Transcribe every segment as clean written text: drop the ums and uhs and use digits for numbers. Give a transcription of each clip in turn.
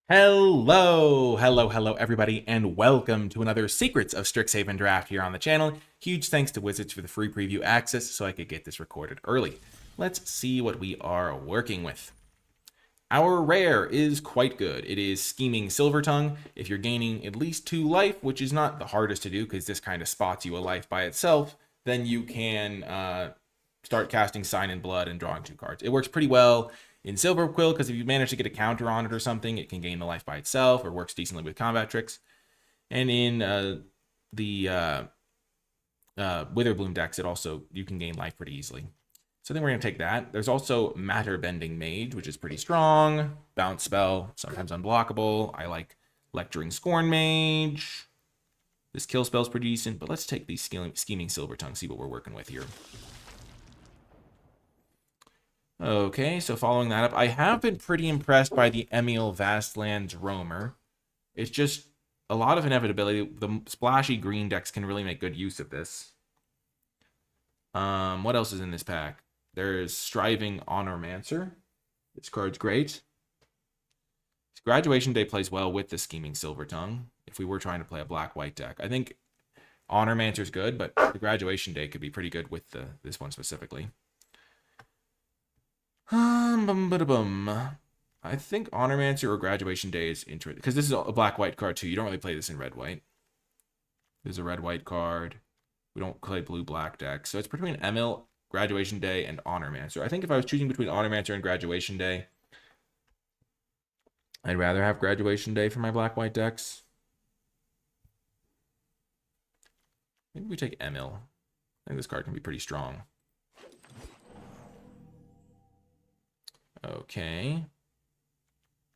Hello, everybody, and welcome to another Secrets of Strixhaven Draft here on the channel. Huge thanks to Wizards for the free preview access so I could get this recorded early. Let's see what we are working with. Our rare is quite good. It is Scheming Silvertongue. If you're gaining at least 2 life, which is not the hardest to do because this kind of spots you a life by itself, then you can start casting Sign in Blood and drawing 2 cards. It works pretty well in Silver Quill because if you manage to get a counter on it or something, it can gain the life by itself or works decently with combat tricks. And in the Witherbloom decks, you can gain life pretty easily. So I think we're going to take that. There's also Matter Bending Mage, which is pretty strong. Bounce spell, sometimes unblockable. I like Lecturing Scorn Mage. This kill spell's pretty decent, but let's take the Scheming Silvertongue, see what we're working with here. Okay, so following that up, I have been pretty impressed by the Emil Vastlands Roamer. It's just a lot of inevitability. The splashy green decks can really make good use of this. What else is in this pack? There's Striving Honormancer. This card's great. Graduation Day plays well with the Scheming Silvertongue if we were trying to play a black-white deck. I think Honormancer's good, but the Graduation Day could be pretty good with this one specifically. I think Honormancer or Graduation Day is interesting because this is a black-white card too. You don't really play this in red-white. There's a red-white card. We don't play blue-black decks. So it's between Emil, Graduation Day, and Honormancer. I think if I was choosing between Honormancer and Graduation Day, I'd rather have Graduation Day for my black-white decks. Maybe we take Emil. I think this card can be pretty strong. Okay.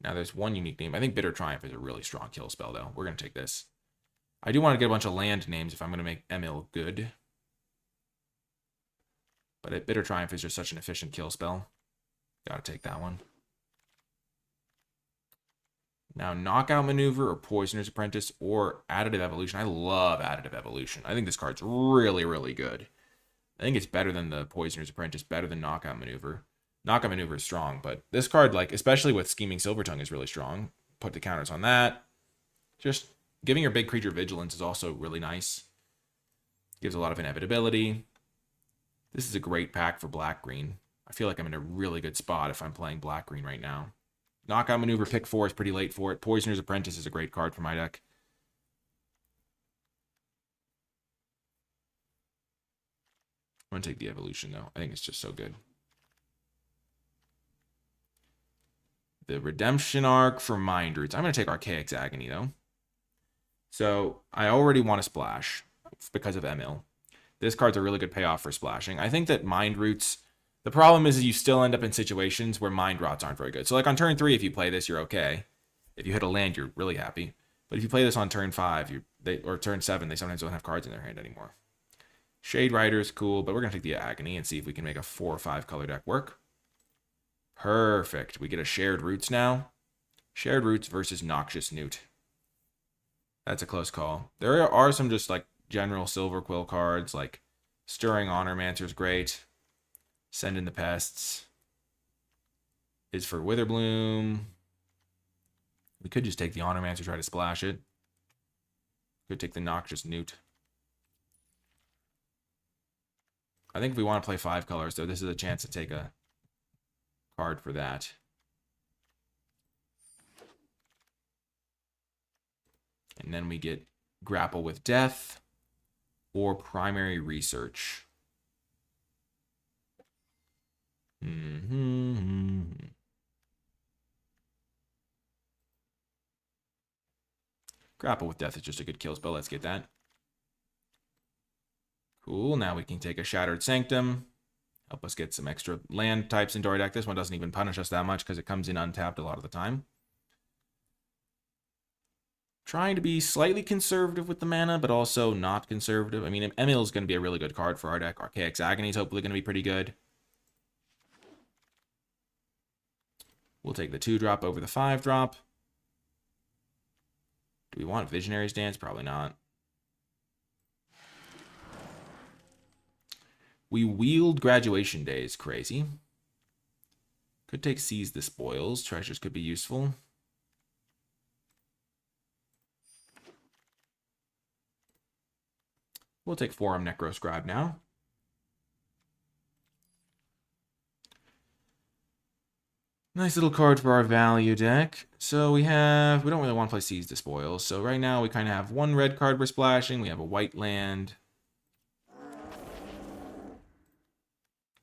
Now there's one unique name. I think Bitter Triumph is a really strong kill spell, though. We're going to take this. I do want to get a bunch of land names if I'm going to make Emil good. But Bitter Triumph is just such an efficient kill spell. Gotta take that one. Now, Knockout Maneuver or Poisoner's Apprentice or Additive Evolution. I love Additive Evolution. I think this card's really, really good. I think it's better than the Poisoner's Apprentice, better than Knockout Maneuver. Knockout Maneuver is strong, but this card, like, especially with Scheming Silvertongue, is really strong. Put the counters on that. Just giving your big creature vigilance is also really nice. Gives a lot of inevitability. This is a great pack for black-green. I feel like I'm in a really good spot if I'm playing black-green right now. Knockout Maneuver, pick 4 is pretty late for it. Poisoner's Apprentice is a great card for my deck. I'm going to take the Evolution, though. I think it's just so good. The Redemption Arc for Mind Roots. I'm going to take Archaic's Agony, though. So I already want to splash because of Emil. This card's a really good payoff for splashing. I think that Mind Roots, the problem is you still end up in situations where Mind Rots aren't very good. So like on turn 3, if you play this, you're okay. If you hit a land, you're really happy. But if you play this on turn 5 or turn 7, they sometimes don't have cards in their hand anymore. Shade Rider is cool, but we're going to take the Agony and see if we can make a 4 or 5 color deck work. Perfect. We get a Shared Roots now. Shared Roots versus Noxious Newt. That's a close call. There are some just like general Silver Quill cards, like Stirring Honormancer is great. Send in the Pests is for Witherbloom. We could just take the Honormancer, try to splash it. Could take the Noxious Newt. I think if we want to play 5 colors, though, this is a chance to take a card for that. And then we get Grapple with Death or Primary Research. Grapple with Death is just a good kill spell. Let's get that. Cool. Now we can take a Shattered Sanctum. Help us get some extra land types into our deck. This one doesn't even punish us that much because it comes in untapped a lot of the time. Trying to be slightly conservative with the mana, but also not conservative. I mean, Emil is going to be a really good card for our deck. Archaic's Agony is hopefully going to be pretty good. We'll take the 2-drop over the 5-drop. Do we want Visionary's Dance? Probably not. We wield Graduation Days. Crazy. Could take Seize the Spoils. Treasures could be useful. We'll take Forum Necroscribe now. Nice little card for our value deck. So we don't really want to play Seize the Spoils. So right now we kind of have one red card we're splashing. We have a white land.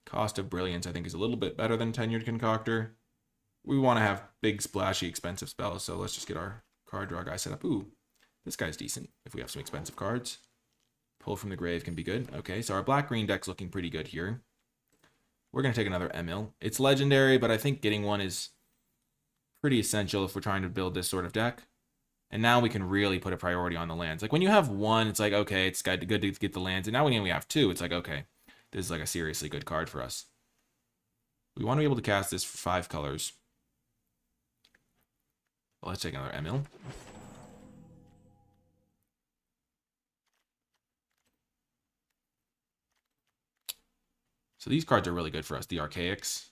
Cost of Brilliance, I think, is a little bit better than Tenured Concoctor. We want to have big, splashy, expensive spells. So let's just get our card draw guy set up. Ooh, this guy's decent if we have some expensive cards. Pull from the Grave can be good. Okay, so our black-green deck's looking pretty good here. We're going to take another Emil. It's legendary, but I think getting one is pretty essential if we're trying to build this sort of deck. And now we can really put a priority on the lands. Like when you have one, it's like, okay, it's good to get the lands. And now when we have two, it's like, okay, this is like a seriously good card for us. We want to be able to cast this for 5 colors. Well, let's take another Emil. So these cards are really good for us, the Archaics.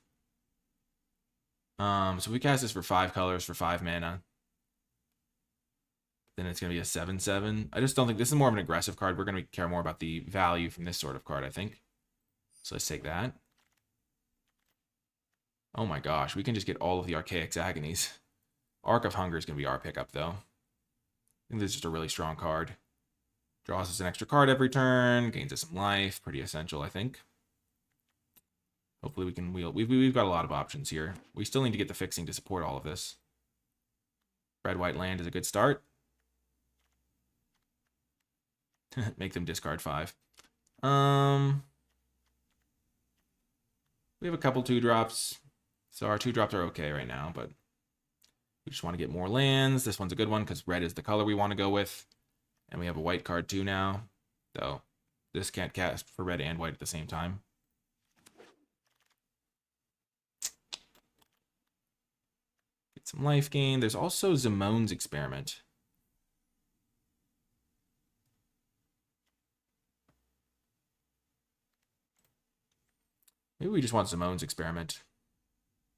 So we cast this for 5 colors for 5 mana. Then it's going to be a 7/7. I just don't think this is more of an aggressive card. We're going to care more about the value from this sort of card, I think. So let's take that. Oh my gosh, we can just get all of the Archaics Agonies. Arc of Hunger is going to be our pickup, though. I think this is just a really strong card. Draws us an extra card every turn, gains us some life. Pretty essential, I think. Hopefully we can wheel. We've got a lot of options here. We still need to get the fixing to support all of this. Red-white land is a good start. Make them discard 5. We have a couple 2-drops. So our 2-drops are okay right now, but we just want to get more lands. This one's a good one because red is the color we want to go with. And we have a white card too now. So this can't cast for red and white at the same time. Get some life gain. There's also Zimone's Experiment. Maybe we just want Zimone's Experiment.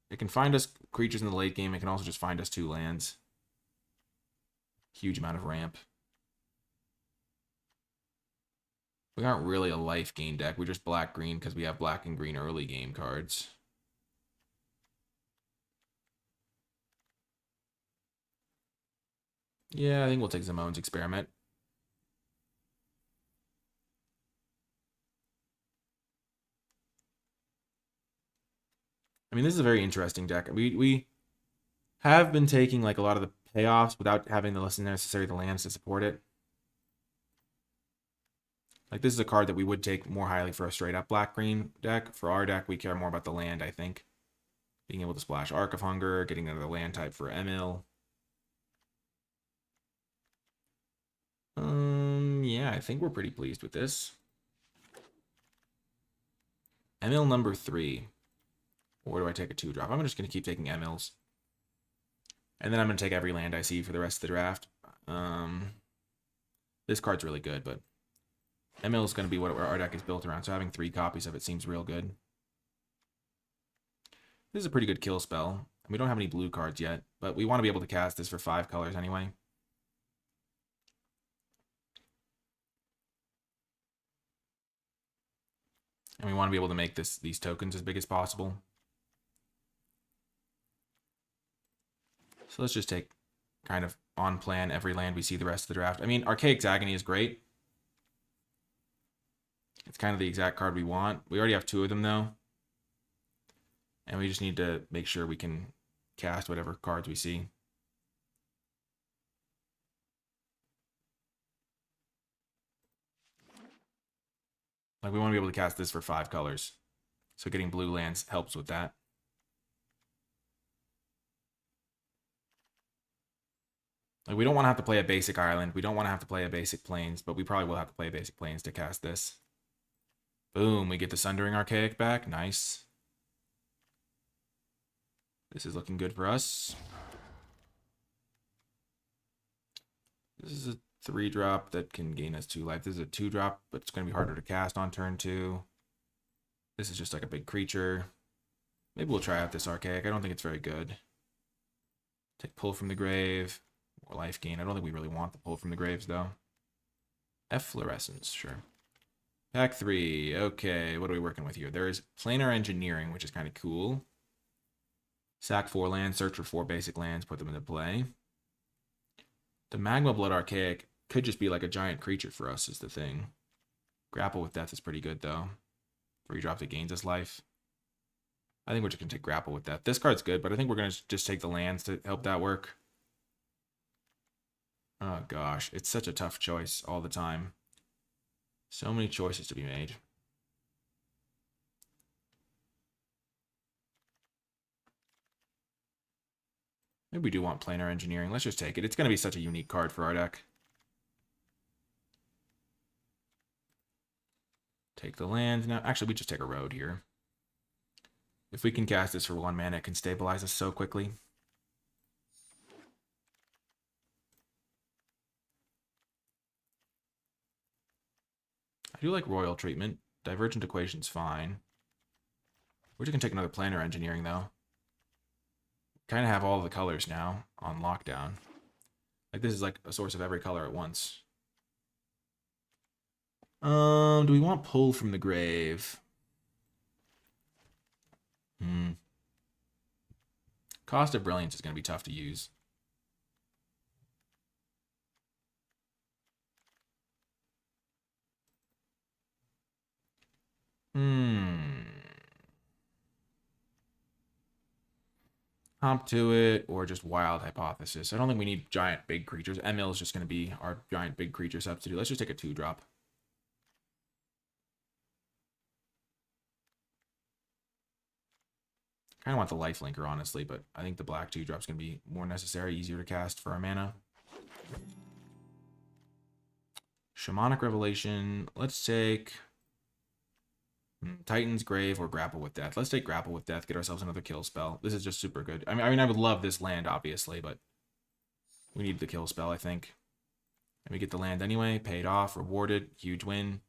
It can find us creatures in the late game. It can also just find us 2 lands. Huge amount of ramp. We aren't really a life gain deck. We're just black-green because we have black and green early game cards. Yeah, I think we'll take Zimone's Experiment. I mean, this is a very interesting deck. We have been taking like a lot of the payoffs without having the necessarily the lands to support it. Like this is a card that we would take more highly for a straight up black-green deck. For our deck, we care more about the land, I think. Being able to splash Arc of Hunger, getting another land type for Emil. Yeah, I think we're pretty pleased with this. Emil number 3. Or do I take a 2-drop? I'm just going to keep taking Emils. And then I'm going to take every land I see for the rest of the draft. This card's really good, but Emil is going to be what our deck is built around, so having 3 copies of it seems real good. This is a pretty good kill spell. We don't have any blue cards yet, but we want to be able to cast this for 5 colors anyway. And we want to be able to make these tokens as big as possible. So let's just take kind of on plan every land we see the rest of the draft. I mean, Archaic's Agony is great. It's kind of the exact card we want. We already have 2 of them, though. And we just need to make sure we can cast whatever cards we see. Like, we want to be able to cast this for 5 colors. So getting blue lands helps with that. Like, we don't want to have to play a basic island. We don't want to have to play a basic plains, but we probably will have to play a basic plains to cast this. Boom, we get the Sundering Archaic back. Nice. This is looking good for us. This is a 3-drop that can gain us 2 life. This is a 2-drop, but it's going to be harder to cast on turn 2. This is just like a big creature. Maybe we'll try out this Archaic. I don't think it's very good. Take Pull from the Grave. More life gain. I don't think we really want the Pull from the Graves, though. Efflorescence, sure. Pack 3. Okay, what are we working with here? There is Planar Engineering, which is kind of cool. Sack 4 lands, search for 4 basic lands, put them into play. The Magma Blood Archaic could just be like a giant creature for us, is the thing. Grapple with Death is pretty good, though. 3 drops, it gains us life. I think we're just going to take Grapple with Death. This card's good, but I think we're going to just take the lands to help that work. Oh, gosh. It's such a tough choice all the time. So many choices to be made. Maybe we do want Planar Engineering. Let's just take it. It's going to be such a unique card for our deck. Take the land. Now, actually, we just take a road here. If we can cast this for 1 mana, it can stabilize us so quickly. I do like Royal Treatment. Divergent Equation's fine. We're just going to take another Planar Engineering, though. Kind of have all the colors now on lockdown. Like, this is like a source of every color at once. Do we want Pull from the Grave? Cost of Brilliance is going to be tough to use. Comp to it, or just Wild Hypothesis. I don't think we need giant big creatures. ML is just going to be our giant big creature substitute. Let's just take a 2-drop. Kind of want the Lifelinker, honestly, but I think the black 2-drop is going to be more necessary, easier to cast for our mana. Shamanic Revelation. Let's take Titan's Grave or Grapple with Death. Let's take Grapple with Death, get ourselves another kill spell. This is just super good. I mean, I would love this land, obviously, but we need the kill spell, I think. And we get the land anyway. Paid off, rewarded, huge win.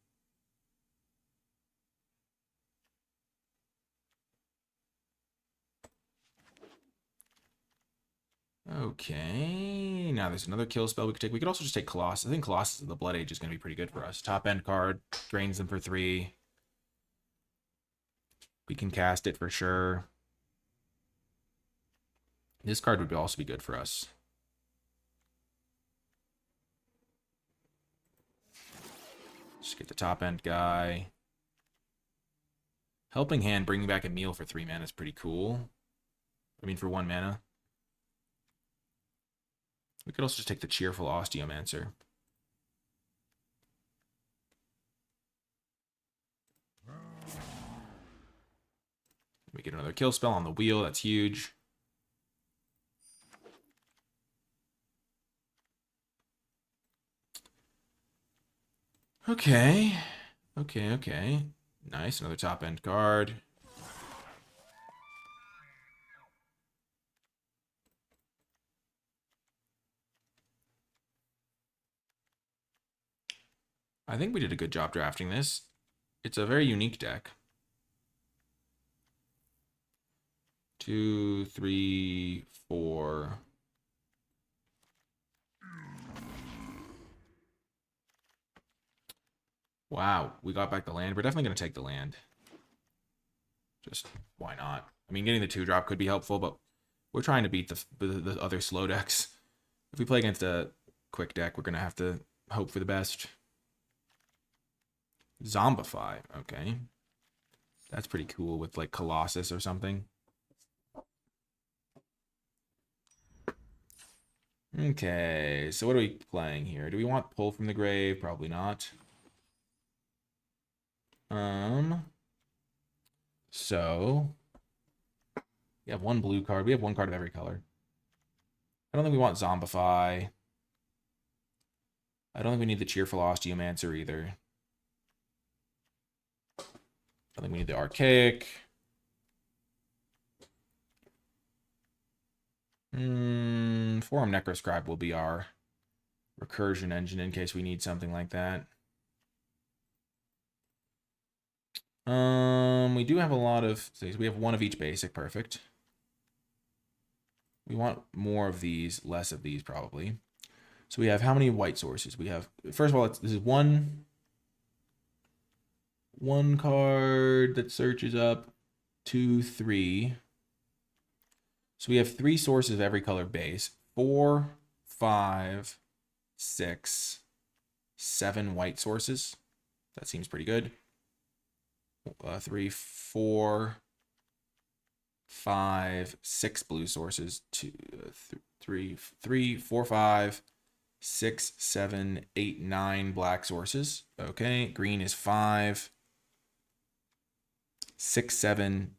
Okay, now there's another kill spell we could take. We could also just take Colossus. I think Colossus of the Blood Age is going to be pretty good for us. Top end card, drains them for 3. We can cast it for sure. This card would also be good for us. Just get the top end guy. Helping Hand, bringing back a meal for 3 mana is pretty cool. I mean, for 1 mana. We could also just take the Cheerful Osteomancer. We get another kill spell on the wheel. That's huge. Okay. Okay. Nice. Another top end card. I think we did a good job drafting this. It's a very unique deck. 2, 3, 4. Wow, we got back the land. We're definitely going to take the land. Just, why not? I mean, getting the 2-drop could be helpful, but we're trying to beat the other slow decks. If we play against a quick deck, we're going to have to hope for the best. Zombify, okay. That's pretty cool with, like, Colossus or something. Okay, so what are we playing here? Do we want Pull from the Grave? Probably not. So we have 1 blue card. We have 1 card of every color. I don't think we want Zombify. I don't think we need the Cheerful Osteomancer either. I don't think we need the Archaic. Forum Necroscribe will be our recursion engine in case we need something like that. We do have a lot of things. We have 1 of each basic, perfect. We want more of these, less of these probably. So we have how many white sources? We have, first of all, this is 1, one card that searches up 2, 3. So we have 3 sources of every color base. 4, 5, 6, 7 white sources. That seems pretty good. 3, 4, 5, 6 blue sources. 3, 4, 5, 6, 7, 8, 9 black sources. Okay, green is 5, 6, 7,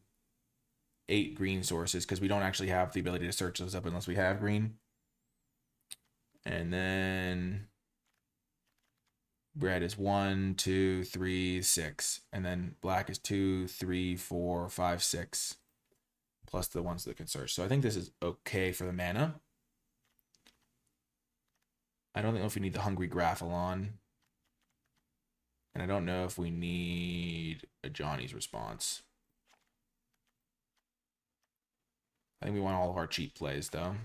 8 green sources because we don't actually have the ability to search those up unless we have green. And then red is 1, 2, 3, 6. And then black is 2, 3, 4, 5, 6. Plus the ones that can search. So I think this is okay for the mana. I don't know if we need the Hungry Graphalon. And I don't know if we need a Johnny's Response. I think we want all of our cheap plays, though.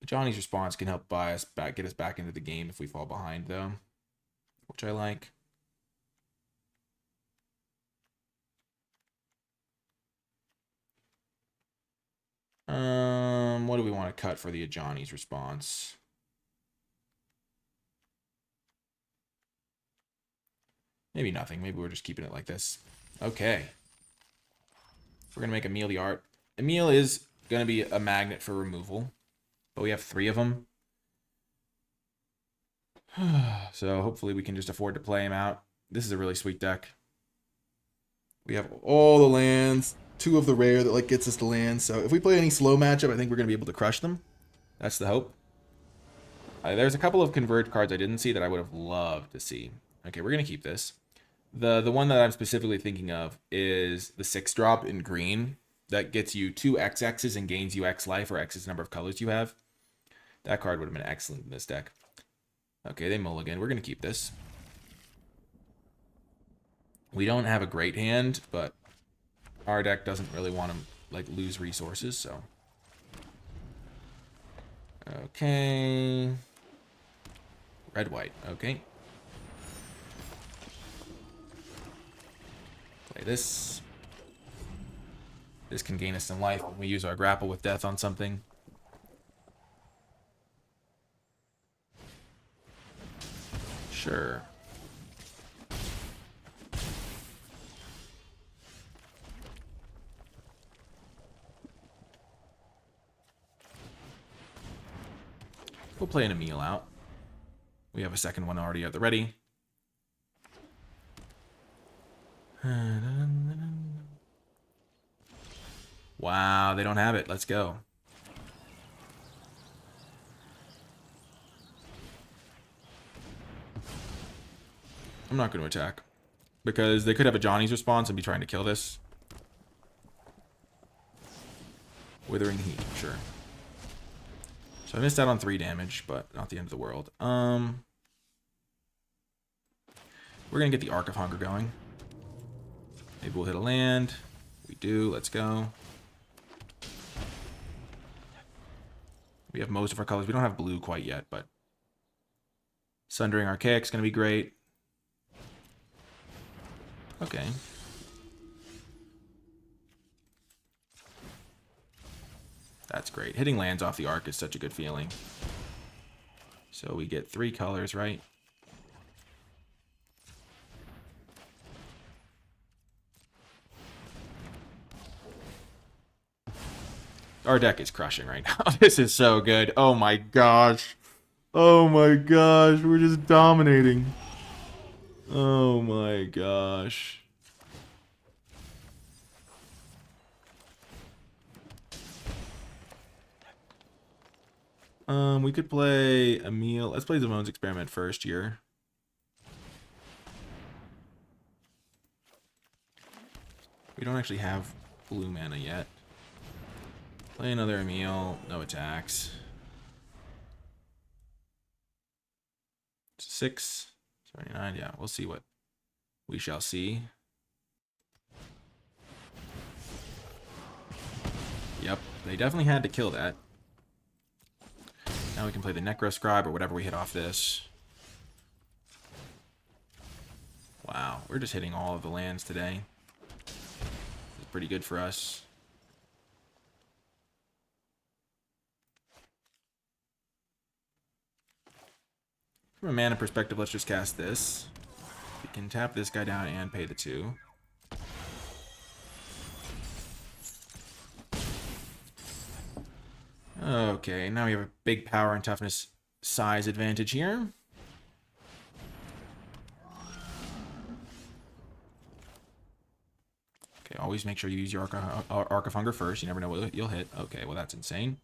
The Johnny's Response can help buy us back, get us back into the game if we fall behind, though, which I like. What do we want to cut for the Johnny's Response? Maybe nothing. Maybe we're just keeping it like this. Okay. We're going to make Emil the art. Emil is going to be a magnet for removal, but we have 3 of them. So hopefully we can just afford to play him out. This is a really sweet deck. We have all the lands, 2 of the rare that like gets us to land. So if we play any slow matchup, I think we're going to be able to crush them. That's the hope. There's a couple of converge cards I didn't see that I would have loved to see. Okay, we're going to keep this. The one that I'm specifically thinking of is the 6-drop in green that gets you 2 XXs and gains you X life or X's number of colors you have. That card would have been excellent in this deck. Okay, they mulligan. We're going to keep this. We don't have a great hand, but our deck doesn't really want to like lose resources, so. Okay. Red, white. Okay. Play this. This can gain us some life when we use our grapple with death on something. Sure. We'll play an Emil out. We have a second one already at the ready. Wow, they don't have it. Let's go. I'm not going to attack because they could have a Johnny's Response and be trying to kill this. Withering Heat, sure. So I missed out on 3 damage, but not the end of the world. We're going to get the Arc of Hunger going. Maybe we'll hit a land. We do. Let's go. We have most of our colors. We don't have blue quite yet, but Sundering Archaic's going to be great. Okay. That's great. Hitting lands off the Arc is such a good feeling. So we get 3 colors, right? Our deck is crushing right now. This is so good. Oh my gosh. Oh my gosh. We're just dominating. Oh my gosh. We could play Emil. Let's play Zamone's Experiment first here. We don't actually have blue mana yet. Play another Emil. No attacks. 6, 79. Yeah, we'll see what we shall see. Yep, they definitely had to kill that. Now we can play the Necroscribe or whatever we hit off this. Wow, we're just hitting all of the lands today. It's pretty good for us. From a mana perspective, let's just cast this. We can tap this guy down and pay the 2. Okay, now we have a big power and toughness size advantage here. Okay, always make sure you use your Arc of Hunger first. You never know what you'll hit. Okay, well that's insane.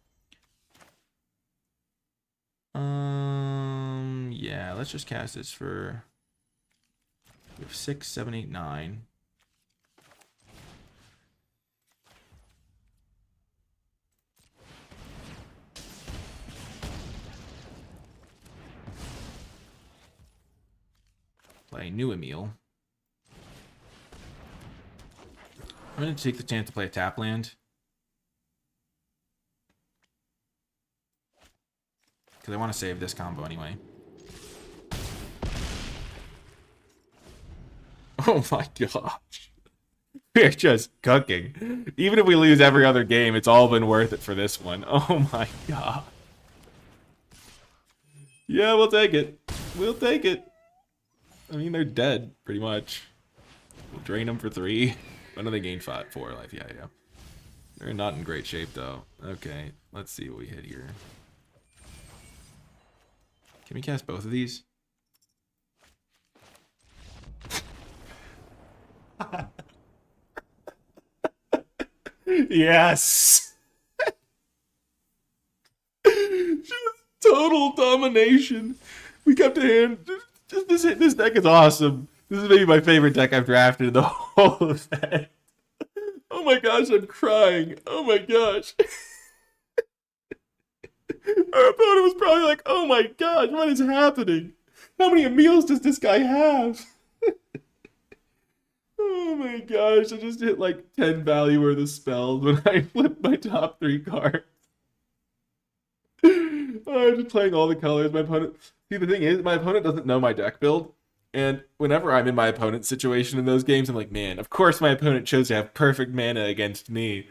Yeah, let's just cast this for... We have 6, 7, 8, 9. Play New Emil. I'm going to take the chance to play a tap land. Because I want to save this combo anyway. Oh my gosh. We're just cooking. Even if we lose every other game, it's all been worth it for this one. Oh my god. Yeah, we'll take it. We'll take it. I mean, they're dead, pretty much. We'll drain them for 3. When do they gain 4 life? Yeah. They're not in great shape, though. Okay, let's see what we hit here. Can we cast both of these? Yes! Just total domination. We kept a hand. This deck is awesome. This is maybe my favorite deck I've drafted in the whole event. Oh my gosh, I'm crying. Oh my gosh. Our opponent was probably like, oh my gosh, what is happening? How many Emils does this guy have? Oh my gosh, I just hit like 10 value worth of spells when I flipped my top 3 cards. Oh, I'm just playing all the colors. My opponent... See, the thing is, my opponent doesn't know my deck build. And whenever I'm in my opponent's situation in those games, I'm like, man, of course my opponent chose to have perfect mana against me.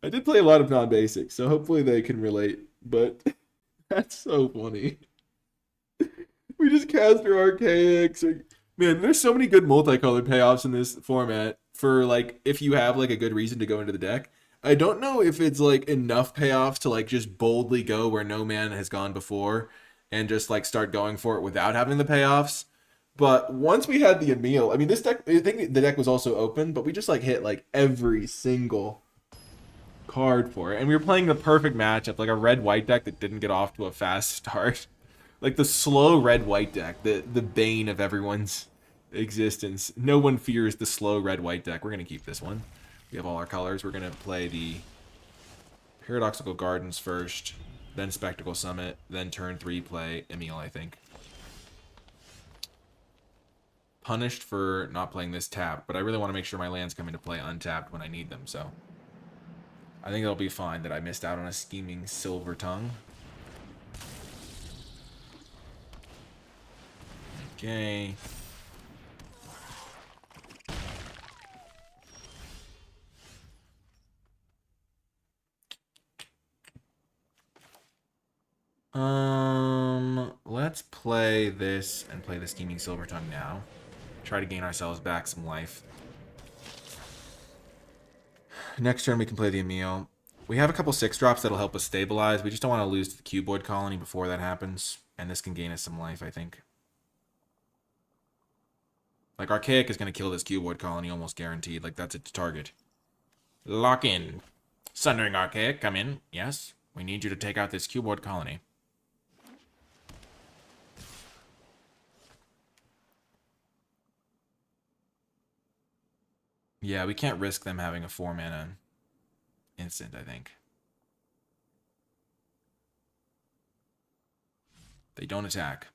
I did play a lot of non-basics, so hopefully they can relate. But that's so funny. We just cast our Archaics. Man, there's so many good multicolored payoffs in this format for, like, if you have, like, a good reason to go into the deck. I don't know if it's, like, enough payoffs to, like, just boldly go where no man has gone before and just, like, start going for it without having the payoffs. But once we had the Emil, I mean, this deck, I think the deck was also open, but we just, like, hit, like, every single card for it. And we were playing the perfect matchup, like a red-white deck that didn't get off to a fast start. Like the slow red-white deck, the bane of everyone's existence. No one fears the slow red-white deck. We're going to keep this one. We have all our colors. We're going to play the Paradoxical Gardens first, then Spectacle Summit, then turn 3 play Emil, I think. Punished for not playing this tap, but I really want to make sure my lands come into play untapped when I need them, so I think it'll be fine that I missed out on a Scheming Silver Tongue. Okay. Let's play this and play the Scheming Silver Tongue now. Try to gain ourselves back some life. Next turn we can play the Emil. We have a couple 6-drops that'll help us stabilize. We just don't want to lose to the Cuboid Colony before that happens. And this can gain us some life, I think. Like, Archaic is going to kill this Cuboid Colony almost guaranteed. Like, that's its target. Lock in. Sundering Archaic, come in. Yes, we need you to take out this Cuboid Colony. Yeah, we can't risk them having a 4-mana instant, I think. They don't attack.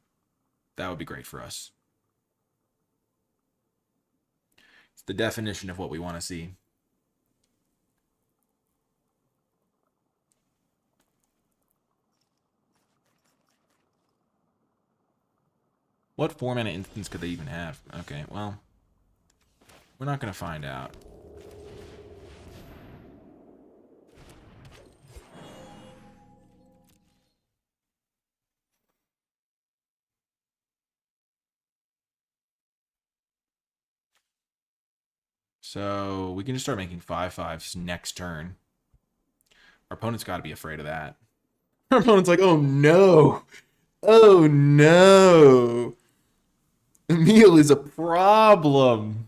That would be great for us. It's the definition of what we want to see. What 4-mana instance could they even have? Okay, well, we're not going to find out. So we can just start making 5/5s next turn. Our opponent's got to be afraid of that. Our opponent's like, oh no. Oh no. Emil is a problem.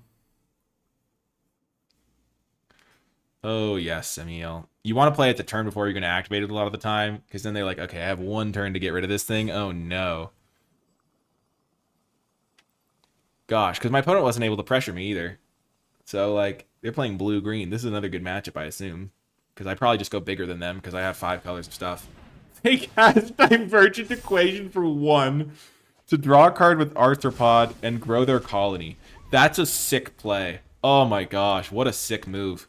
Oh yes, Emil. You want to play at the turn before you're going to activate it a lot of the time, because then they're like, okay, I have one turn to get rid of this thing. Oh no. Gosh, because my opponent wasn't able to pressure me either. So, like, they're playing blue-green. This is another good matchup, I assume. Because I probably just go bigger than them, because I have 5 colors of stuff. They cast Divergent Equation for 1 to draw a card with Arthropod and grow their colony. That's a sick play. Oh my gosh, what a sick move.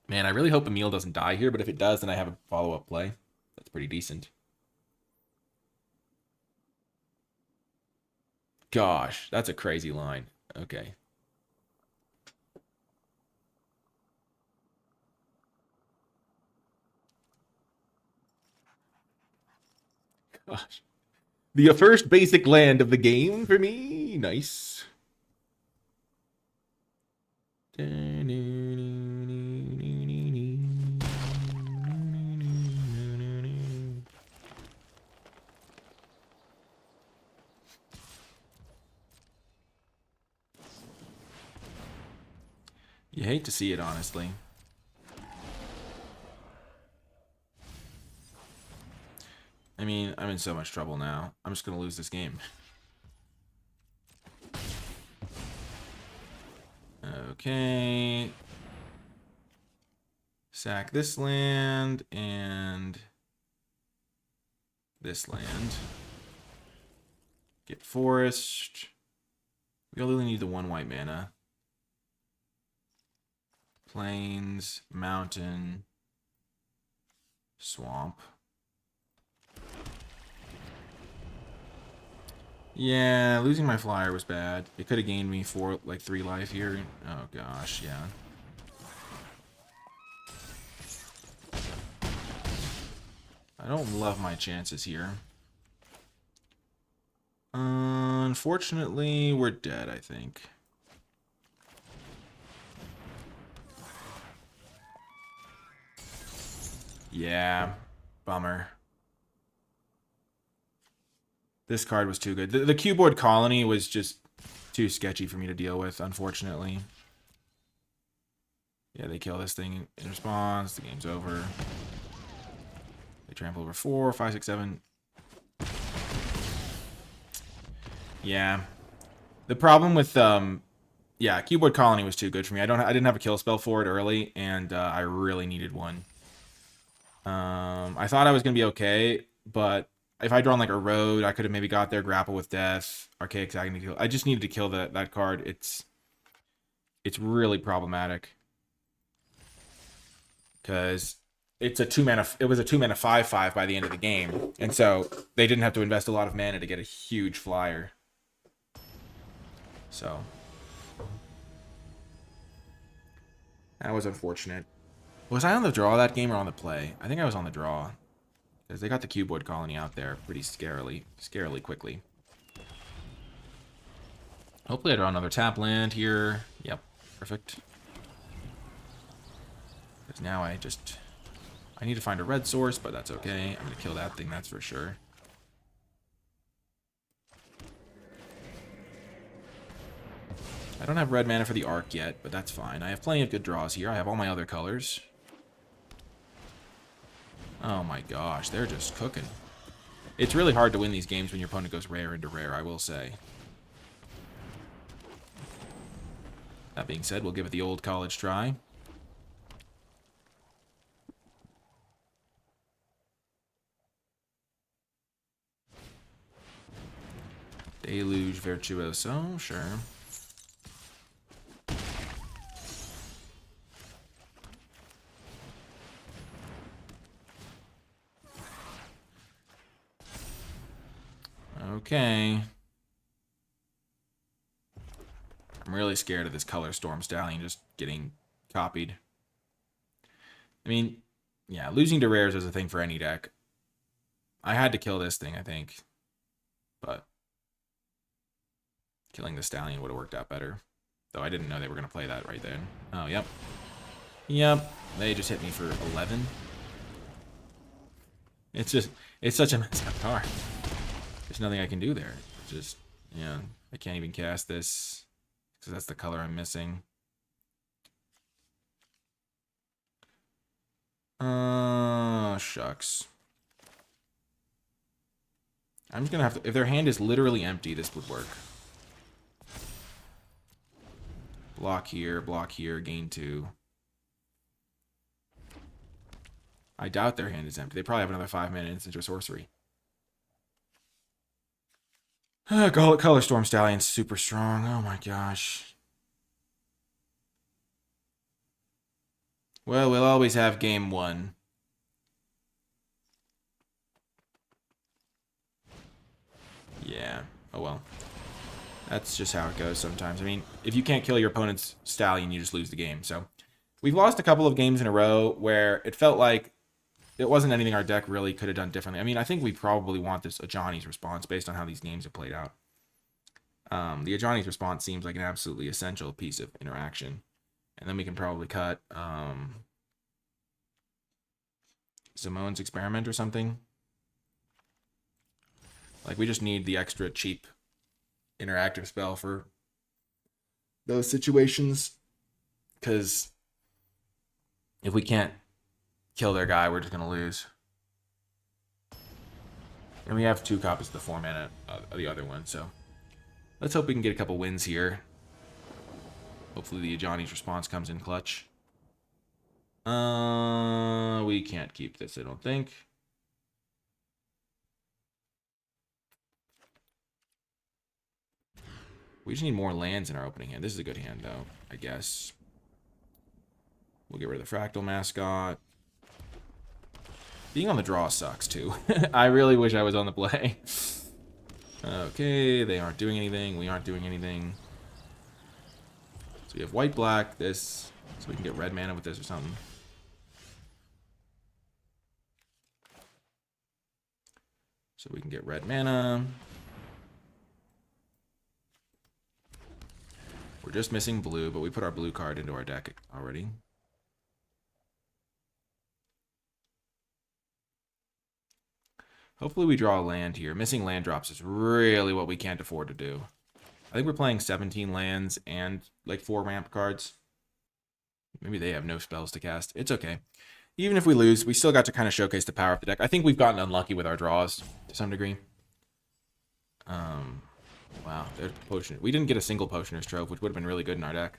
Man, I really hope Emil doesn't die here, but if it does, then I have a follow-up play. That's pretty decent. Gosh, that's a crazy line. Okay. Gosh. The first basic land of the game for me. Nice. You hate to see it, honestly. I mean, I'm in so much trouble now. I'm just going to lose this game. Okay. Sack this land and this land. Get forest. We only need the 1 white mana. Plains, mountain, swamp. Yeah, losing my flyer was bad. It could have gained me 3 life here. Oh gosh, yeah. I don't love my chances here. Unfortunately, we're dead, I think. Yeah, bummer. This card was too good. The keyboard colony was just too sketchy for me to deal with, unfortunately. Yeah, they kill this thing in response. The game's over. They trample over 4, 5, 6, 7. Yeah. The problem with yeah, keyboard colony was too good for me. I didn't have a kill spell for it early, and I really needed one. I thought I was gonna be okay, but if I drawn like a road, I could have maybe got there, grapple with death, archaic agony kill. I just needed to kill that card. It's really problematic because it's a 2-mana. It was a 2-mana 5/5 by the end of the game, and so they didn't have to invest a lot of mana to get a huge flyer. So that was unfortunate. Was I on the draw that game or on the play? I think I was on the draw. Because they got the keyboard colony out there pretty scarily quickly. Hopefully I draw another tap land here. Yep, perfect. Because now I need to find a red source, but that's okay. I'm going to kill that thing, that's for sure. I don't have red mana for the Arc yet, but that's fine. I have plenty of good draws here. I have all my other colors. Oh my gosh, they're just cooking. It's really hard to win these games when your opponent goes rare into rare, I will say. That being said, we'll give it the old college try. Deluge Virtuoso, sure. Okay. I'm really scared of this Color Storm Stallion just getting copied. I mean, yeah, losing to rares is a thing for any deck. I had to kill this thing, I think. But killing the Stallion would have worked out better. Though I didn't know they were going to play that right then. Oh, yep. Yep. They just hit me for 11. It's such a messed up card. There's nothing I can do there. Just, yeah, I can't even cast this. Because that's the color I'm missing. Shucks. I'm just going to have to... If their hand is literally empty, this would work. Block here, gain 2. I doubt their hand is empty. They probably have another 5-minute instant or sorcery. Color Storm Stallion's super strong. Oh my gosh. Well, we'll always have game 1. Yeah. Oh well. That's just how it goes sometimes. I mean, if you can't kill your opponent's Stallion, you just lose the game. So we've lost a couple of games in a row where it felt like it wasn't anything our deck really could have done differently. I mean, I think we probably want this Ajani's response based on how these games have played out. The Ajani's response seems like an absolutely essential piece of interaction. And then we can probably cut Zimone's Experiment or something. Like, we just need the extra cheap interactive spell for those situations. Because if we can't kill their guy, we're just going to lose. And we have 2 copies of the 4-mana of the other one, so let's hope we can get a couple wins here. Hopefully the Ajani's response comes in clutch. We can't keep this, I don't think. We just need more lands in our opening hand. This is a good hand, though, I guess. We'll get rid of the Fractal Mascot. Being on the draw sucks, too. I really wish I was on the play. Okay, they aren't doing anything. We aren't doing anything. So we have white, black, this. So we can get red mana with this or something. So we can get red mana. We're just missing blue, but we put our blue card into our deck already. Hopefully we draw a land here. Missing land drops is really what we can't afford to do. I think we're playing 17 lands and like 4 ramp cards. Maybe they have no spells to cast. It's okay. Even if we lose, we still got to kind of showcase the power of the deck. I think we've gotten unlucky with our draws to some degree. Wow, there's potion. We didn't get a single Potioner's Trove, which would have been really good in our deck.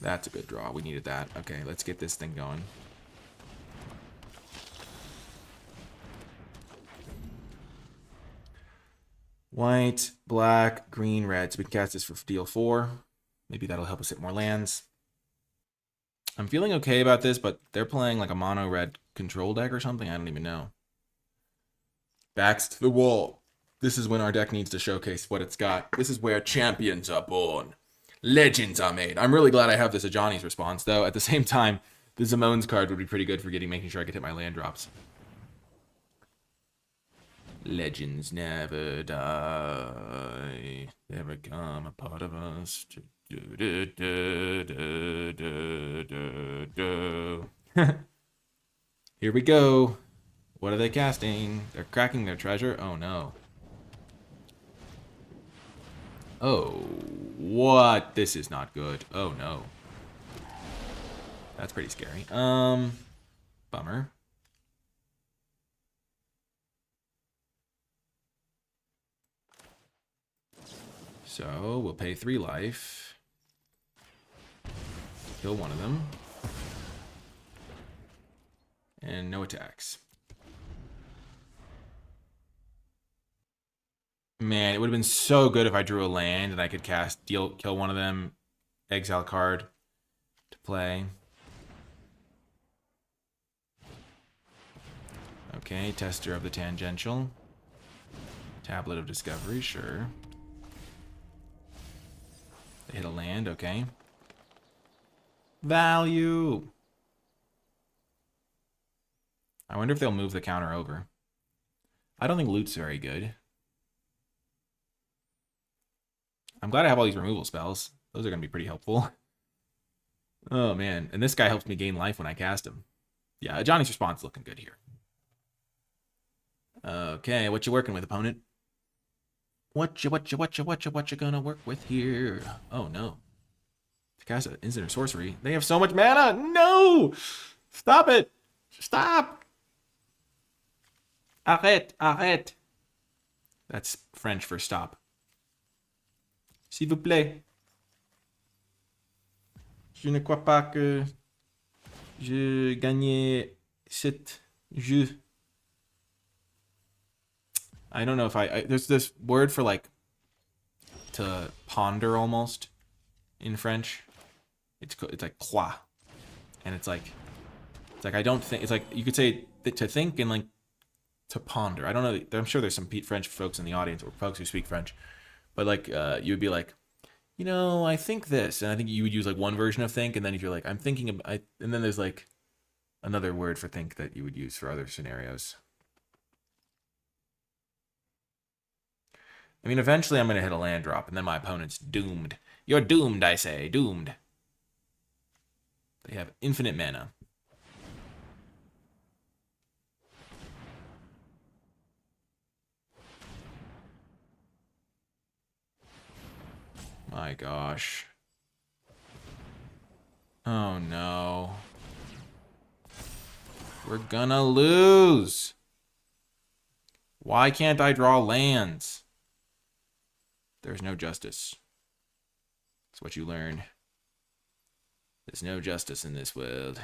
That's a good draw. We needed that. Okay, let's get this thing going. White, black, green, red. So we can cast this for deal 4. Maybe that'll help us hit more lands. I'm feeling okay about this, but they're playing like a mono red control deck or something. I don't even know. Backs to the wall. This is when our deck needs to showcase what it's got. This is where champions are born. Legends are made. I'm really glad I have this Ajani's response, though. At the same time, the Zimone's card would be pretty good for making sure I could hit my land drops. Legends never die. They become a part of us. Here we go. What are they casting? They're cracking their treasure? Oh, no. Oh, what? This is not good. Oh, no. That's pretty scary. Bummer. So, we'll pay 3 life. Kill one of them. And no attacks. Man, it would have been so good if I drew a land and I could kill one of them, exile card to play. Okay, Tester of the Tangential. Tablet of Discovery, sure. They hit a land, okay. Value! I wonder if they'll move the counter over. I don't think loot's very good. I'm glad I have all these removal spells. Those are going to be pretty helpful. Oh, man. And this guy helps me gain life when I cast him. Yeah, Johnny's response looking good here. Okay, what you working with, opponent? What you gonna work with here? Oh, no. To cast an instant or sorcery. They have so much mana! No! Stop it! Stop! Arrête! Arrête! That's French for stop. S'il vous plaît. Je ne crois pas que je gagne cet jeu. I don't know if there's this word for like to ponder almost in French. It's like croix, and it's like I don't think it's like you could say to think and like to ponder. I don't know. I'm sure there's some French folks in the audience or folks who speak French, but like you would be like, you know, I think this, and I think you would use like one version of think, and then if you're like, I'm thinking of, and then there's like another word for think that you would use for other scenarios. I mean, eventually I'm going to hit a land drop, and then my opponent's doomed. You're doomed, I say. Doomed. They have infinite mana. My gosh. Oh, no. We're gonna lose. Why can't I draw lands? There's no justice. That's what you learn. There's no justice in this world.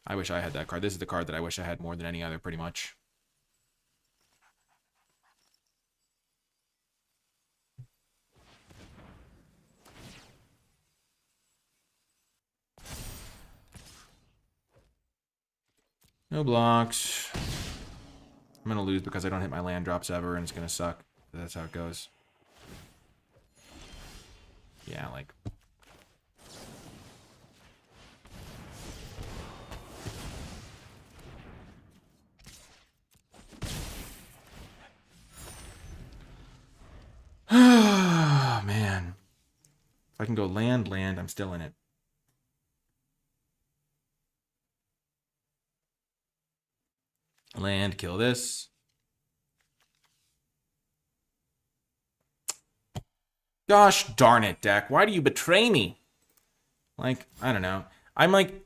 I wish I had that card. This is the card that I wish I had more than any other, pretty much. No blocks. I'm going to lose because I don't hit my land drops ever, and it's going to suck. That's how it goes. Yeah, like... Man. If I can go land, I'm still in it. Land, kill this. Gosh darn it, deck. Why do you betray me? Like, I don't know. I'm like,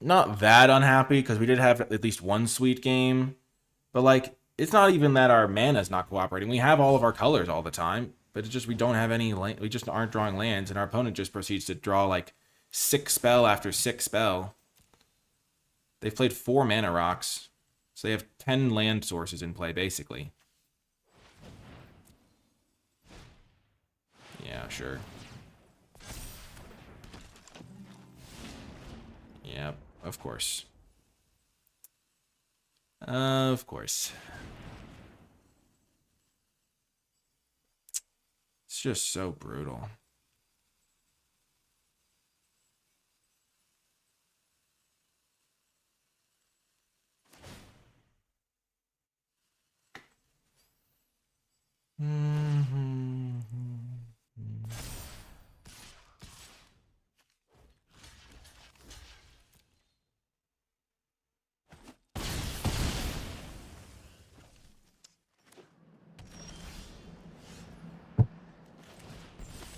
not that unhappy because we did have at least one sweet game. But like, it's not even that our mana's not cooperating. We have all of our colors all the time. But it's just we don't have any, we just aren't drawing lands. And our opponent just proceeds to draw like 6 spell after 6 spell. They've played 4 mana rocks. So they have 10 land sources in play, basically. Yeah, sure. Yep, of course. Of course. It's just so brutal.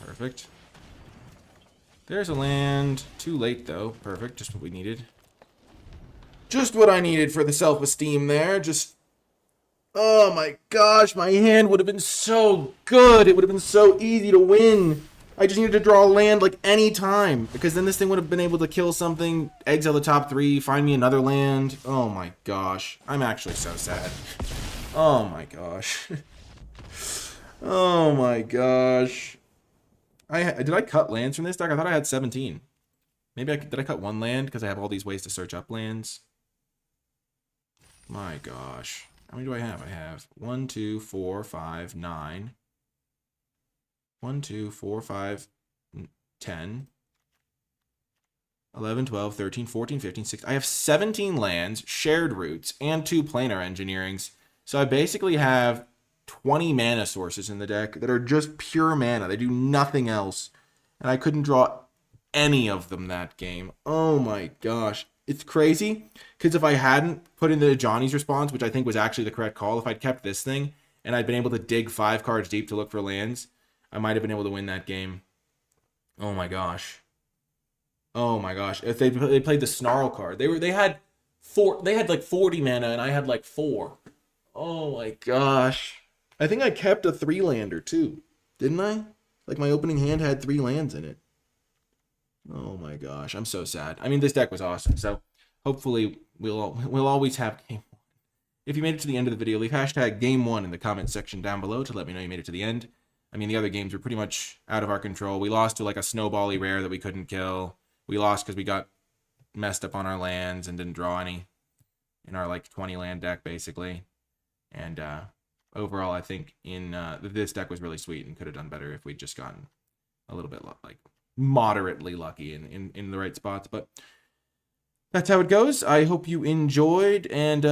Perfect. There's a land. Too late, though. Perfect. Just what we needed. Just what I needed for the self-esteem there. Just... Oh my gosh, my hand would have been so good. It would have been so easy to win. I just needed to draw a land like any time. Because then this thing would have been able to kill something, exile the top 3, find me another land. Oh my gosh. I'm actually so sad. Oh my gosh. Oh my gosh. Did I cut lands from this deck? I thought I had 17. Maybe did I cut 1 land because I have all these ways to search up lands? My gosh. How many do I have? I have 1, 2, 4, 5, 9. 1, 2, 4, 5, 10. 11, 12, 13, 14, 15, 16. I have 17 lands, shared roots, and 2 planar engineerings. So I basically have 20 mana sources in the deck that are just pure mana. They do nothing else. And I couldn't draw any of them that game. Oh my gosh. It's crazy. Because if I hadn't put in the Johnny's response, which I think was actually the correct call, if I'd kept this thing and I'd been able to dig 5 cards deep to look for lands, I might have been able to win that game. Oh my gosh. Oh my gosh. If they played the Snarl card, they had like 40 mana and I had like 4. Oh my gosh. I think I kept a 3-lander too. Didn't I? Like my opening hand had 3 lands in it. Oh my gosh, I'm so sad. I mean, this deck was awesome. So hopefully we'll always have game 1. If you made it to the end of the video, leave hashtag game 1 in the comment section down below to let me know you made it to the end. I mean, the other games were pretty much out of our control. We lost to like a snowbally rare that we couldn't kill. We lost because we got messed up on our lands and didn't draw any in our like 20 land deck basically. And overall, I think in this deck was really sweet and could have done better if we'd just gotten a little bit like moderately lucky in the right spots. But that's how it goes. I hope you enjoyed, and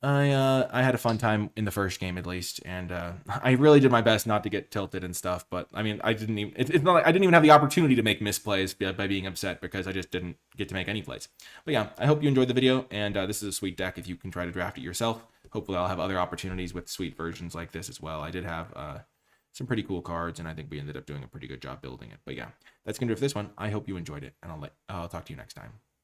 I had a fun time in the first game at least, and I really did my best not to get tilted and stuff. But I mean, I didn't even. It's not like I didn't even have the opportunity to make misplays by being upset because I just didn't get to make any plays. But yeah, I hope you enjoyed the video, and this is a sweet deck if you can try to draft it yourself. Hopefully, I'll have other opportunities with sweet versions like this as well. I did have some pretty cool cards, and I think we ended up doing a pretty good job building it. But yeah, that's gonna do it for this one. I hope you enjoyed it, and I'll talk to you next time.